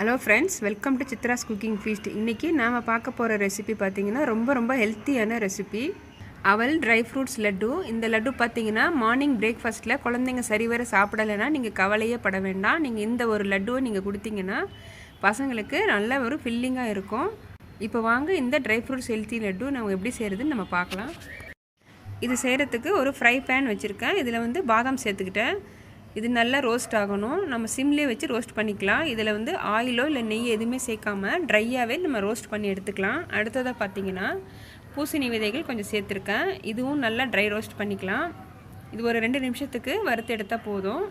Hello friends, welcome to Chitra's cooking feast. இன்றைக்கி நாம் பார்க்க போகிற ரெசிபி பார்த்திங்கன்னா ரொம்ப ஹெல்த்தியான ரெசிபி. அவல் ட்ரை ஃப்ரூட்ஸ் லட்டு. இந்த லட்டு பார்த்திங்கன்னா மார்னிங் பிரேக்ஃபாஸ்ட்டில் குழந்தைங்க சரிவர சாப்பிடலைன்னா நீங்கள் கவலையே பட வேண்டாம். நீங்கள் இந்த ஒரு லட்டுவை நீங்கள் கொடுத்தீங்கன்னா பசங்களுக்கு நல்ல ஒரு ஃபில்லிங்காக இருக்கும். இப்போ வாங்க இந்த ட்ரை ஃப்ரூட்ஸ் ஹெல்த்தி லட்டு நம்ம எப்படி செய்கிறதுன்னு நம்ம பார்க்கலாம். இது செய்கிறதுக்கு ஒரு ஃப்ரை பேன் வச்சுருக்கேன். இதில் பாதாம் சேர்த்துக்கிட்டேன். இது நல்லா ரோஸ்ட் ஆகணும். நம்ம சிம்லேயே வச்சு ரோஸ்ட் பண்ணிக்கலாம். இதில் ஆயிலோ இல்லை நெய் எதுவுமே சேர்க்காமல் ட்ரையாகவே நம்ம ரோஸ்ட் பண்ணி எடுத்துக்கலாம். அடுத்ததாக பார்த்திங்கன்னா பூசணி விதைகள் கொஞ்சம் சேர்த்துருக்கேன். இதுவும் நல்லா ட்ரை ரோஸ்ட் பண்ணிக்கலாம். இது ஒரு 2 நிமிஷத்துக்கு வறுத்து எடுத்தால் போதும்.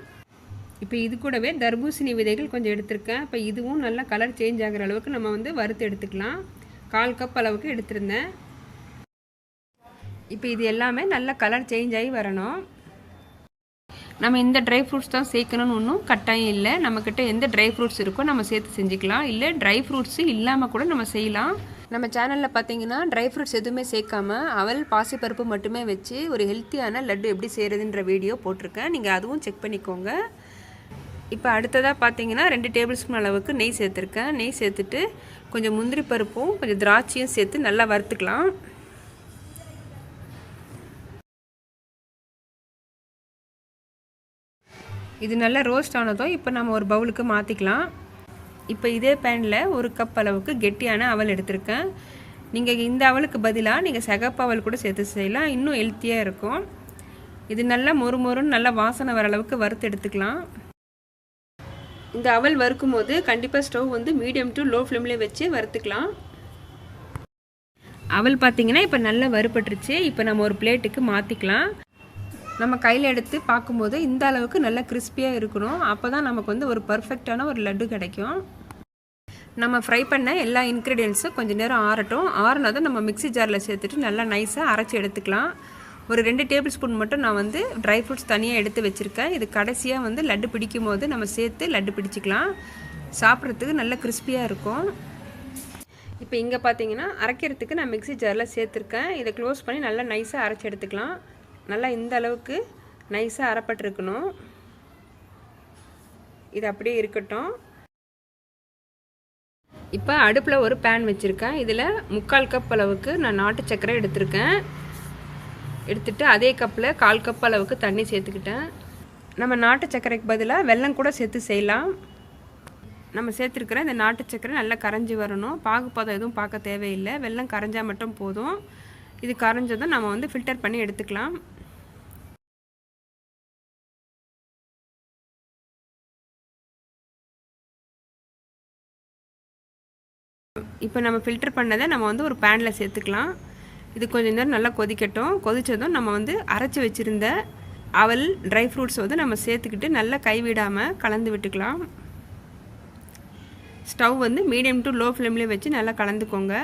இப்போ இது கூடவே தர்பூசணி விதைகள் கொஞ்சம் எடுத்திருக்கேன். இப்போ இதுவும் நல்லா கலர் சேஞ்ச் ஆகிற அளவுக்கு நம்ம வறுத்து எடுத்துக்கலாம். 1/4 கப் அளவுக்கு எடுத்திருந்தேன். இப்போ இது எல்லாமே நல்லா கலர் சேஞ்ச் ஆகி வரணும். நம்ம இந்த ட்ரை ஃப்ரூட்ஸ் தான் சேர்க்கணும்னு ஒன்றும் கட்டாயம் இல்லை. நம்மக்கிட்ட எந்த ட்ரை ஃப்ரூட்ஸ் இருக்கோ நம்ம சேர்த்து செஞ்சுக்கலாம். இல்லை ட்ரை ஃப்ரூட்ஸு இல்லாமல் கூட நம்ம செய்யலாம். நம்ம சேனலில் பார்த்தீங்கன்னா ட்ரை ஃப்ரூட்ஸ் எதுவுமே சேர்க்காம அவல் பாசிப்பருப்பு மட்டுமே வச்சு ஒரு ஹெல்த்தியான லட்டு எப்படி செய்கிறதுன்ற வீடியோ போட்டிருக்கேன். நீங்கள் அதுவும் செக் பண்ணிக்கோங்க. இப்போ அடுத்ததாக பார்த்தீங்கன்னா 2 டேபிள் ஸ்பூன் அளவுக்கு நெய் சேர்த்துருக்கேன். நெய் சேர்த்துட்டு கொஞ்சம் முந்திரி பருப்பும் கொஞ்சம் திராட்சையும் சேர்த்து நல்லா வறுத்துக்கலாம். இது நல்லா ரோஸ்ட் ஆனதும் இப்போ நம்ம ஒரு பவுலுக்கு மாற்றிக்கலாம். இப்போ இதே பேனில் 1 கப் அளவுக்கு கெட்டியான அவல் எடுத்திருக்கேன். நீங்கள் இந்த அவலுக்கு பதிலாக நீங்கள் சிகப்பு அவல் கூட சேர்த்து செய்யலாம். இன்னும் ஹெல்த்தியாக இருக்கும். இது நல்லா மொறுன்னு நல்லா வாசனை வர அளவுக்கு வறுத்து எடுத்துக்கலாம். இந்த அவல் வறுக்கும் போது கண்டிப்பாக ஸ்டவ் மீடியம் டு லோ ஃப்ளேம்லேயே வச்சு வறுத்துக்கலாம். அவல் பார்த்திங்கன்னா இப்போ நல்லா வறுபட்டுருச்சு. இப்போ நம்ம ஒரு பிளேட்டுக்கு மாற்றிக்கலாம். நம்ம கையில் எடுத்து பார்க்கும்போது இந்த அளவுக்கு நல்லா கிறிஸ்பியாக இருக்கணும். அப்போ தான் நமக்கு ஒரு பர்ஃபெக்டான ஒரு லட்டு கிடைக்கும். நம்ம ஃப்ரை பண்ண எல்லா இன்க்ரீடியன்ஸும் கொஞ்சம் நேரம் ஆறட்டும். ஆறுனதும் நம்ம மிக்ஸி ஜாரில் சேர்த்துட்டு நல்லா நைஸாக அரைச்சி எடுத்துக்கலாம். ஒரு 2 டேபிள் ஸ்பூன் மட்டும் நான் ட்ரை ஃப்ரூட்ஸ் தனியாக எடுத்து வச்சுருக்கேன். இது கடைசியாக லட்டு பிடிக்கும் போது நம்ம சேர்த்து லட்டு பிடிச்சிக்கலாம். சாப்பிட்றதுக்கு நல்லா கிறிஸ்பியாக இருக்கும். இப்போ இங்கே பார்த்தீங்கன்னா அரைக்கிறதுக்கு நான் மிக்ஸி ஜாரில் சேர்த்துருக்கேன். இதை க்ளோஸ் பண்ணி நல்லா நைஸாக அரைச்சி எடுத்துக்கலாம். நல்லா இந்த அளவுக்கு நைஸாக அரைப்பட்டிருக்கணும். இது அப்படியே இருக்கட்டும். இப்போ அடுப்பில் ஒரு பேன் வச்சுருக்கேன். இதில் 3/4 கப் அளவுக்கு நான் நாட்டு சர்க்கரை எடுத்திருக்கேன். எடுத்துகிட்டு அதே கப்பில் 1/4 கப் அளவுக்கு தண்ணி சேர்த்துக்கிட்டேன். நம்ம நாட்டு சர்க்கரைக்கு பதிலாக வெல்லம் கூட சேர்த்து செய்யலாம். நம்ம சேர்த்துருக்கிற இந்த நாட்டு சர்க்கரை நல்லா கரைஞ்சி வரணும். பாகுபாதம் எதுவும் பார்க்க தேவையில்லை. வெல்லம் கரைஞ்சால் மட்டும் போதும். இது கரைஞ்சதும் நம்ம ஃபில்டர் பண்ணி எடுத்துக்கலாம். இப்போ நம்ம ஃபில்டர் பண்ணதை நம்ம ஒரு பேனில் சேர்த்துக்கலாம். இது கொஞ்சம் நேரம் நல்லா கொதிக்கட்டும். கொதித்ததும் நம்ம அரைச்சி வச்சுருந்த அவல் ட்ரை ஃப்ரூட்ஸ் நம்ம சேர்த்துக்கிட்டு நல்லா கைவிடாமல் கலந்து விட்டுக்கலாம். ஸ்டவ் மீடியம் டு லோ ஃப்ளேம்லேயே வச்சு நல்லா கலந்துக்கோங்க.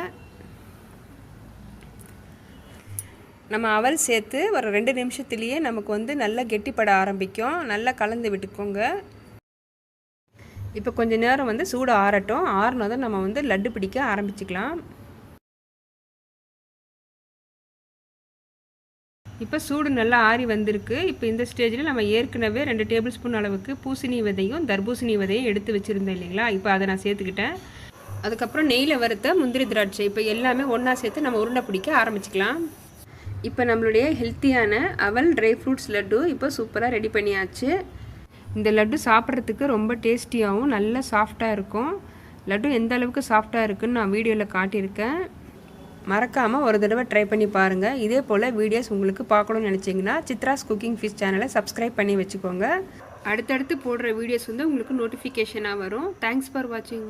நம்ம அவல் சேர்த்து ஒரு 2 நிமிஷத்துலேயே நமக்கு நல்லா கெட்டிப்பட ஆரம்பிக்கும். நல்லா கலந்து விட்டுக்கோங்க. இப்போ கொஞ்சம் நேரம் சூடு ஆறட்டும். ஆறுனதும் நம்ம லட்டு பிடிக்க ஆரம்பிச்சுக்கலாம். இப்போ சூடு நல்லா ஆறி வந்திருக்கு. இப்போ இந்த ஸ்டேஜில் நம்ம ஏற்கனவே 2 டேபிள் ஸ்பூன் அளவுக்கு பூசணி விதையும் தர்பூசணி விதையும் எடுத்து வச்சுருந்தேன் இல்லைங்களா. இப்போ அதை நான் சேர்த்துக்கிட்டேன். அதுக்கப்புறம் நெய்யில் வறுத்த முந்திரி திராட்சை இப்போ எல்லாமே ஒன்றா சேர்த்து நம்ம உருண்டை பிடிக்க ஆரம்பிச்சுக்கலாம். இப்போ நம்மளுடைய ஹெல்த்தியான அவல் ட்ரை ஃப்ரூட்ஸ் லட்டு இப்போ சூப்பராக ரெடி பண்ணியாச்சு. இந்த லட்டு சாப்பிட்றதுக்கு ரொம்ப டேஸ்டியாகவும் நல்லா சாஃப்டாக இருக்கும். லட்டு எந்த அளவுக்கு சாஃப்டாக இருக்குதுன்னு நான் வீடியோவில் காட்டியிருக்கேன். மறக்காமல் ஒரு தடவை ட்ரை பண்ணி பாருங்கள். இதே போல் வீடியோஸ் உங்களுக்கு பார்க்கணும்னு நினச்சிங்கன்னா சித்ராஸ் குக்கிங் ஃபீஸ்ட் சேனலை சப்ஸ்கிரைப் பண்ணி வச்சுக்கோங்க. அடுத்தடுத்து போடுற வீடியோஸ் உங்களுக்கு நோட்டிஃபிகேஷனாக வரும். தேங்க்ஸ் ஃபார் வாட்சிங்.